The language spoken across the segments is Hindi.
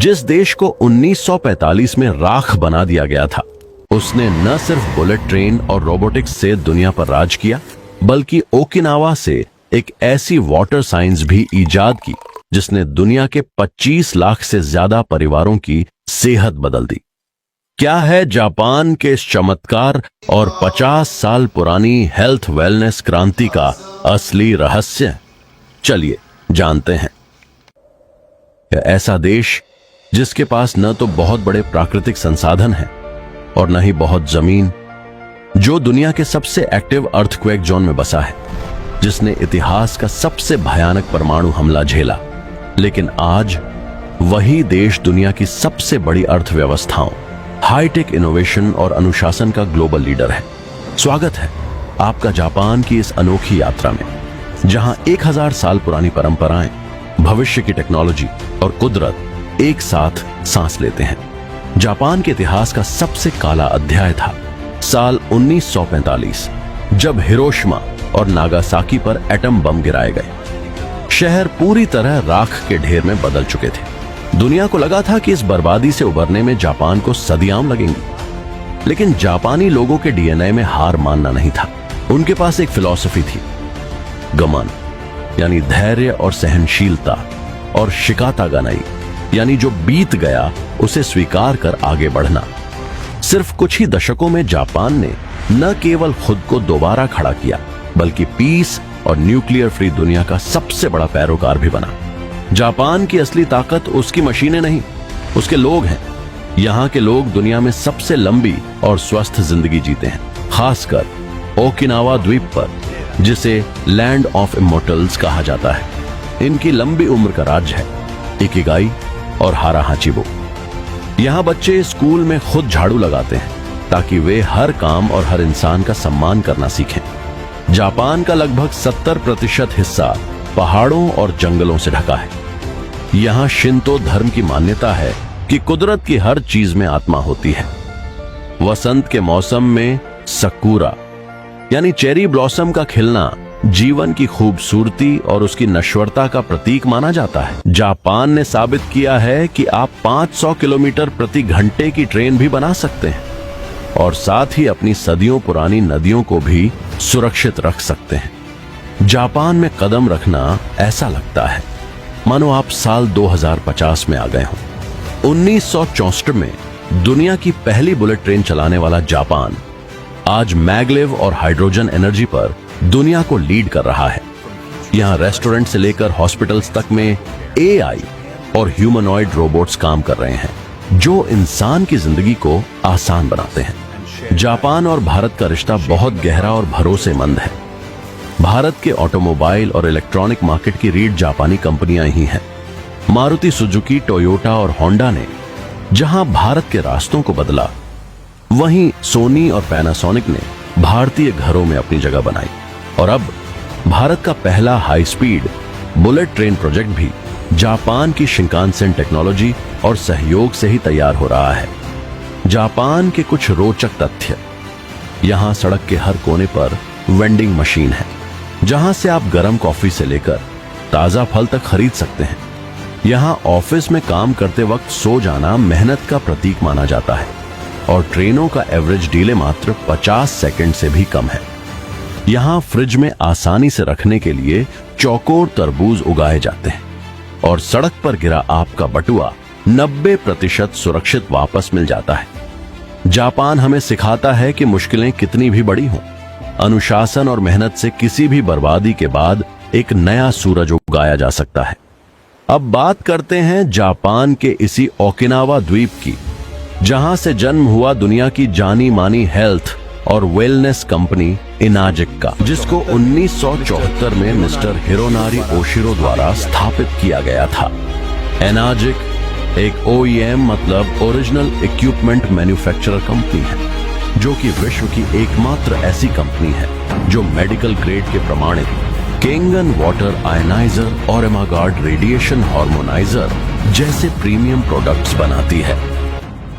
जिस देश को 1945 में राख बना दिया गया था, उसने न सिर्फ बुलेट ट्रेन और रोबोटिक्स से दुनिया पर राज किया, बल्कि ओकिनावा से एक ऐसी वाटर साइंस भी इजाद की जिसने दुनिया के 25 लाख से ज्यादा परिवारों की सेहत बदल दी। क्या है जापान के इस चमत्कार और 50 साल पुरानी हेल्थ वेलनेस क्रांति का असली रहस्य? चलिए जानते हैं। ऐसा देश जिसके पास न तो बहुत बड़े प्राकृतिक संसाधन हैं और न ही बहुत जमीन, जो दुनिया के सबसे एक्टिव अर्थक्वेक जोन में बसा है, जिसने इतिहास का सबसे भयानक परमाणु हमला झेला, लेकिन आज वही देश दुनिया की सबसे बड़ी अर्थव्यवस्थाओं, हाईटेक इनोवेशन और अनुशासन का ग्लोबल लीडर है। स्वागत है आपका जापान की इस अनोखी यात्रा में, जहां 1000 साल पुरानी परंपराएं, भविष्य की टेक्नोलॉजी और कुदरत एक साथ सांस लेते हैं। जापान के इतिहास का सबसे काला अध्याय था साल 1945, जब हिरोशिमा और नागासाकी पर एटम बम गिराए गए। शहर पूरी तरह राख के ढेर में बदल चुके थे। दुनिया को लगा था कि इस बर्बादी से उबरने में जापान को सदियां लगेंगी, लेकिन जापानी लोगों के डीएनए में हार मानना नहीं था। उनके पास एक फिलॉसफी थी, गमन यानी धैर्य और सहनशीलता, और शिकातागानाई यानी जो बीत गया उसे स्वीकार कर आगे बढ़ना। सिर्फ कुछ ही दशकों में जापान ने न केवल खुद को दोबारा खड़ा किया, बल्कि पीस और न्यूक्लियर फ्री दुनिया का सबसे बड़ा पैरोकार भी बना। जापान की असली ताकत उसकी मशीनें नहीं, उसके लोग हैं। यहाँ के लोग दुनिया में सबसे लंबी और स्वस्थ जिंदगी जीते हैं, खासकर ओकिनावा द्वीप पर, जिसे लैंड ऑफ इमोर्टल्स कहा जाता है। इनकी लंबी उम्र का राज है इकिगाई और हारा हाचिबो। यहाँ बच्चे स्कूल में खुद झाड़ू लगाते हैं ताकि वे हर काम और हर इंसान का सम्मान करना सीखें। जापान का लगभग 70% हिस्सा पहाड़ों और जंगलों से ढका है। यहाँ शिंतो धर्म की मान्यता है कि कुदरत की हर चीज में आत्मा होती है। वसंत के मौसम में सकुरा यानी चेरी ब्लॉसम का खिलना जीवन की खूबसूरती और उसकी नश्वरता का प्रतीक माना जाता है। जापान ने साबित किया है कि आप 500 किलोमीटर प्रति घंटे की ट्रेन भी बना सकते हैं और साथ ही अपनी सदियों पुरानी नदियों को भी सुरक्षित रख सकते हैं। जापान में कदम रखना ऐसा लगता है मानो आप साल 2050 में आ गए हों। 1964 में दुनिया की पहली बुलेट ट्रेन चलाने वाला जापान आज मैग्लेव और हाइड्रोजन एनर्जी पर दुनिया को लीड कर रहा है। यहाँ रेस्टोरेंट से लेकर हॉस्पिटल्स तक में एआई और ह्यूमनॉइड रोबोट्स काम कर रहे हैं जो इंसान की जिंदगी को आसान बनाते हैं। जापान और भारत का रिश्ता बहुत गहरा और भरोसेमंद है। भारत के ऑटोमोबाइल और इलेक्ट्रॉनिक मार्केट की रीढ़ जापानी कंपनियां ही हैं। मारुति सुजुकी, टोयोटा और होंडा ने जहां भारत के रास्तों को बदला, वहीं सोनी और पैनासोनिक ने भारतीय घरों में अपनी जगह बनाई। और अब भारत का पहला high speed bullet train project भी जापान की शिंकानसेन टेक्नोलॉजी और सहयोग से ही तैयार हो रहा है। जापान के कुछ रोचक तथ्य। यहां सड़क के हर कोने पर वेंडिंग मशीन है, जहां से आप गर्म कॉफी से लेकर ताजा फल तक खरीद सकते हैं। यहां ऑफिस में काम करते वक्त सो जाना मेहनत का प्रतीक माना जाता है और ट्रेनों का एवरेज डिले मात्र 50 सेकंड से भी कम है। यहां फ्रिज में आसानी से रखने के लिए चौकोर तरबूज उगाए जाते हैं और सड़क पर गिरा आपका बटुआ 90% सुरक्षित वापस मिल जाता है। जापान हमें सिखाता है कि मुश्किलें कितनी भी बड़ी हों, अनुशासन और मेहनत से किसी भी बर्बादी के बाद एक नया सूरज उगाया जा सकता है। अब बात करते हैं जापान के इसी ओकिनावा द्वीप की, जहां से जन्म हुआ दुनिया की जानी मानी हेल्थ और वेलनेस कंपनी इनाजिक का, जिसको 1974 में मिस्टर हिरोनारी ओशिरो द्वारा स्थापित किया गया था। इनाजिक एक OEM मतलब ओरिजिनल इक्विपमेंट मैन्युफैक्चरर कंपनी है, जो कि विश्व की एकमात्र ऐसी कंपनी है जो मेडिकल ग्रेड के प्रमाणित केंगन वाटर आयनाइजर और एमागार्ड रेडिएशन हार्मोनाइजर जैसे प्रीमियम प्रोडक्ट्स बनाती है।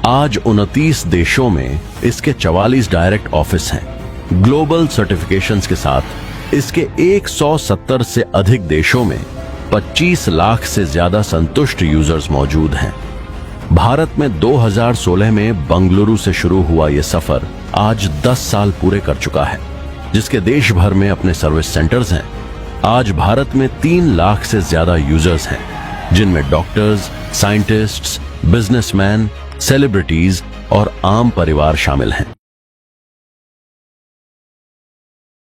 आज 29 देशों में इसके 44 डायरेक्ट ऑफिस हैं। ग्लोबल सर्टिफिकेशंस के साथ इसके 170 से अधिक देशों में 25 लाख से ज्यादा संतुष्ट यूजर्स मौजूद हैं। भारत में 2016 में बंगलुरु से शुरू हुआ ये सफर आज 10 साल पूरे कर चुका है, जिसके देश भर में अपने सर्विस सेंटर्स हैं। आज भारत में 3 लाख से ज्यादा यूजर्स हैं, जिनमें डॉक्टर्स, साइंटिस्ट्स, बिजनेसमैन, सेलिब्रिटीज और आम परिवार शामिल हैं।